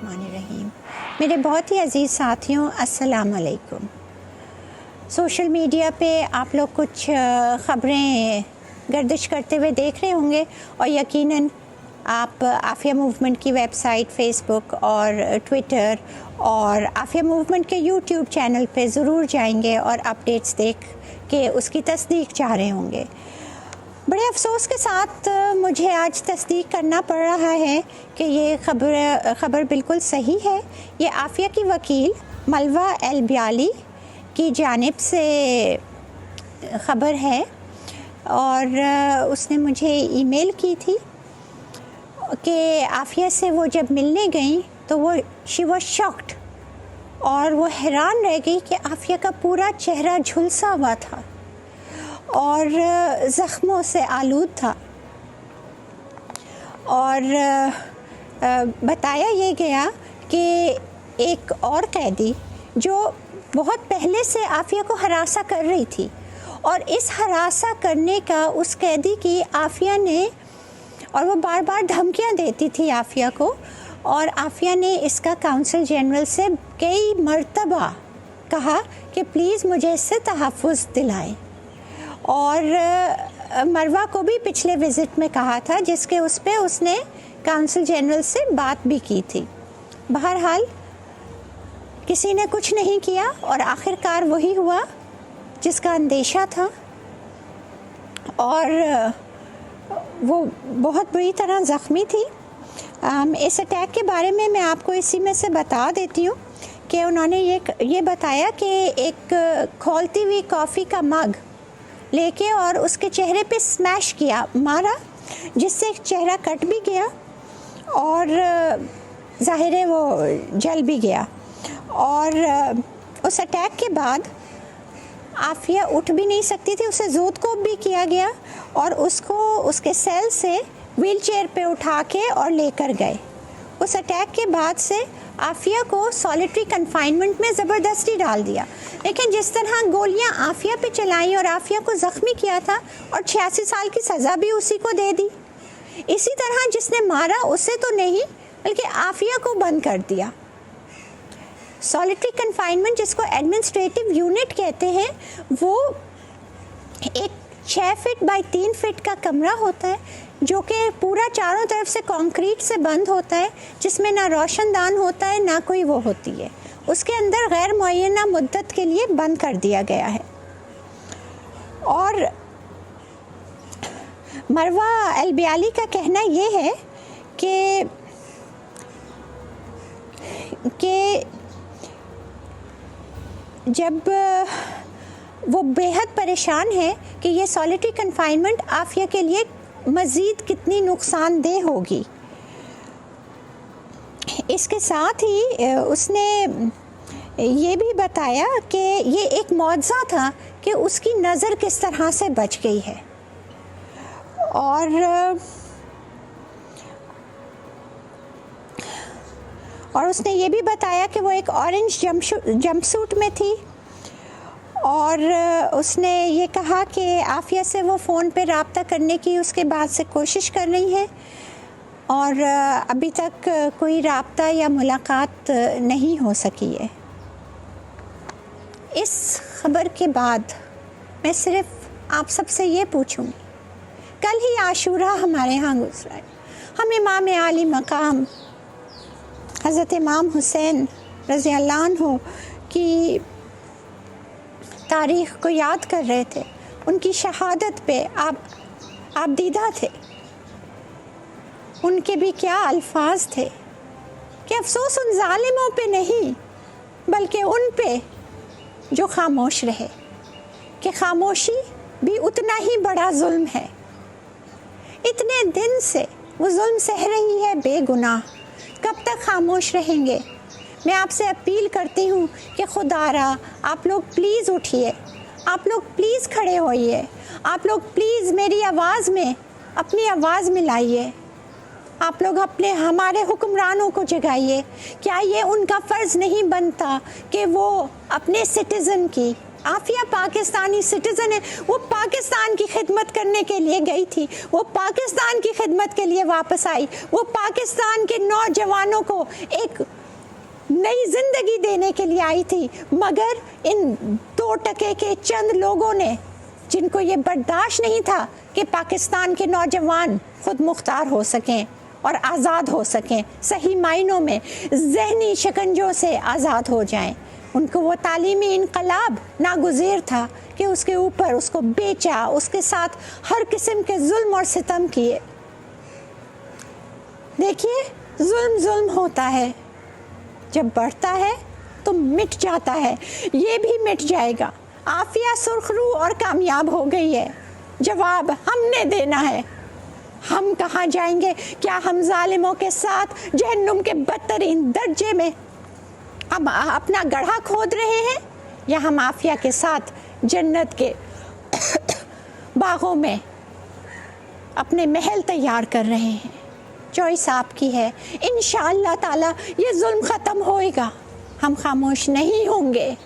बिस्मिल्लाहिर्रहमानिर्रहीम। मेरे बहुत ही अज़ीज़ साथियों, अस्सलाम वालेकुम। सोशल मीडिया पे आप लोग कुछ ख़बरें गर्दिश करते हुए देख रहे होंगे और यकीनन आप आफिया मूवमेंट की वेबसाइट, फेसबुक और ट्विटर और आफिया मूवमेंट के यूट्यूब चैनल पे ज़रूर जाएंगे और अपडेट्स देख के उसकी तस्दीक चाह रहे होंगे। बड़े अफसोस के साथ मुझे आज तस्दीक करना पड़ रहा है कि ये ख़बर बिल्कुल सही है। ये आफिया की वकील मलवा अल-ब्याली की जानिब से ख़बर है और उसने मुझे ईमेल की थी कि आफिया से वो जब मिलने गई तो वो शी वॉज शॉक्ड और वो हैरान रह गई कि आफिया का पूरा चेहरा झुलसा हुआ था और ज़ख्मों से आलूद था। और बताया ये गया कि एक और कैदी जो बहुत पहले से आफिया को हरासा कर रही थी और इस हरासा करने का उस कैदी की आफिया ने, और वो बार बार धमकियां देती थी आफिया को, और आफिया ने इसका काउंसिल जनरल से कई मर्तबा कहा कि प्लीज़ मुझे इससे तहफ़्फ़ुज़ दिलाएं। और मरवा को भी पिछले विज़िट में कहा था जिसके उस पे उसने काउंसिल जनरल से बात भी की थी। बहरहाल किसी ने कुछ नहीं किया और आखिरकार वही हुआ जिसका अंदेशा था और वो बहुत बुरी तरह ज़ख्मी थी। इस अटैक के बारे में मैं आपको इसी में से बता देती हूँ कि उन्होंने ये बताया कि एक खौलती हुई कॉफ़ी का मग लेके और उसके चेहरे पे स्मैश किया, मारा, जिससे चेहरा कट भी गया और ज़ाहिर है वो जल भी गया। और उस अटैक के बाद आफिया उठ भी नहीं सकती थी, उसे ज़ोदकोप भी किया गया और उसको उसके सेल से व्हील चेयर पे उठा के और लेकर गए। उस अटैक के बाद से आफिया को सॉलिटरी कन्फाइनमेंट में ज़बरदस्ती डाल दिया। लेकिन जिस तरह गोलियां आफिया पे चलाई और आफिया को ज़ख्मी किया था और 86 साल की सज़ा भी उसी को दे दी, इसी तरह जिसने मारा उसे तो नहीं बल्कि आफिया को बंद कर दिया। सॉलिटरी कन्फाइनमेंट, जिसको एडमिनिस्ट्रेटिव यूनिट कहते हैं, वो एक 6 फीट बाई 3 फीट का कमरा होता है जो कि पूरा चारों तरफ से कंक्रीट से बंद होता है, जिसमें ना रोशनदान होता है ना कोई वो होती है। उसके अंदर गैर मुअय्यना मुद्दत के लिए बंद कर दिया गया है। और मरवा अल-ब्याली का कहना ये है कि जब वो बेहद परेशान है कि ये सॉलिटरी कन्फाइनमेंट आफिया के लिए मज़ीद कितनी नुकसानदेह होगी। इसके साथ ही उसने ये भी बताया कि ये एक मौजज़ा था कि उसकी नज़र किस तरह से बच गई है। और उसने ये भी बताया कि वो एक ऑरेंज जंपसूट में थी और उसने ये कहा कि आफिया से वो फ़ोन पे रब्ता करने की उसके बाद से कोशिश कर रही है और अभी तक कोई रब्ता या मुलाकात नहीं हो सकी है। इस ख़बर के बाद मैं सिर्फ़ आप सबसे ये पूछूंगी, कल ही आशूरा हमारे यहाँ गुजरा है। हम इमाम आली मकाम हज़रत इमाम हुसैन रज़ी अल्लाह अन्हु की तारीख़ को याद कर रहे थे। उनकी शहादत पे आप दीदा थे। उनके भी क्या अल्फाज थे कि अफसोस उन जालिमों पे नहीं बल्कि उन पे जो खामोश रहे, कि खामोशी भी उतना ही बड़ा जुल्म है। इतने दिन से वो जुल्म सह रही है बेगुनाह, कब तक खामोश रहेंगे? मैं आपसे अपील करती हूँ कि खुदारा आप लोग प्लीज़ उठिए, आप लोग प्लीज़ खड़े होइए, आप लोग प्लीज़ मेरी आवाज़ में अपनी आवाज़ मिलाइए, आप लोग हमारे हुक्मरानों को जगाइए। क्या ये उनका फ़र्ज़ नहीं बनता कि वो अपने सिटीज़न की, आफिया पाकिस्तानी सिटीज़न है, वो पाकिस्तान की खिदमत करने के लिए गई थी, वो पाकिस्तान की खिदमत के लिए वापस आई, वो पाकिस्तान के नौजवानों को एक नई जिंदगी देने के लिए आई थी, मगर इन 2% के चंद लोगों ने, जिनको ये बर्दाश्त नहीं था कि पाकिस्तान के नौजवान खुद मुख्तार हो सकें और आज़ाद हो सकें, सही मायनों में ज़हनी शिकंजों से आज़ाद हो जाएं। उनको वो तालीमी इनकलाब नागुज़ीर था कि उसके ऊपर उसको बेचा, उसके साथ हर किस्म के जुल्म और सितम किए। देखिए, जुल्म होता है, जब बढ़ता है तो मिट जाता है, ये भी मिट जाएगा। आफिया सुर्खरू और कामयाब हो गई है। जवाब हमने देना है। हम कहाँ जाएंगे? क्या हम जालिमों के साथ जहन्नुम के बदतरीन दर्जे में हम अपना गड्ढा खोद रहे हैं, या हम आफिया के साथ जन्नत के बागों में अपने महल तैयार कर रहे हैं? चॉइस आपकी है। इंशाअल्लाह ताला ये जुल्म ख़त्म होएगा, हम खामोश नहीं होंगे।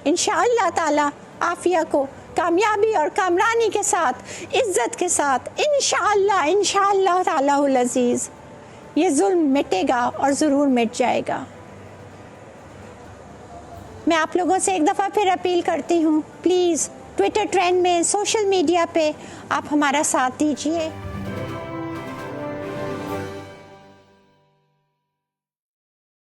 इंशाअल्लाह ताला आफिया को कामयाबी और कामरानी के साथ, इज़्ज़त के साथ, इंशाअल्लाह तालाहुल अज़ीज़ ये जुल्म मिटेगा और ज़रूर मिट जाएगा। मैं आप लोगों से एक दफ़ा फिर अपील करती हूँ, प्लीज़ ट्विटर ट्रेंड में, सोशल मीडिया पे आप हमारा साथ दीजिए।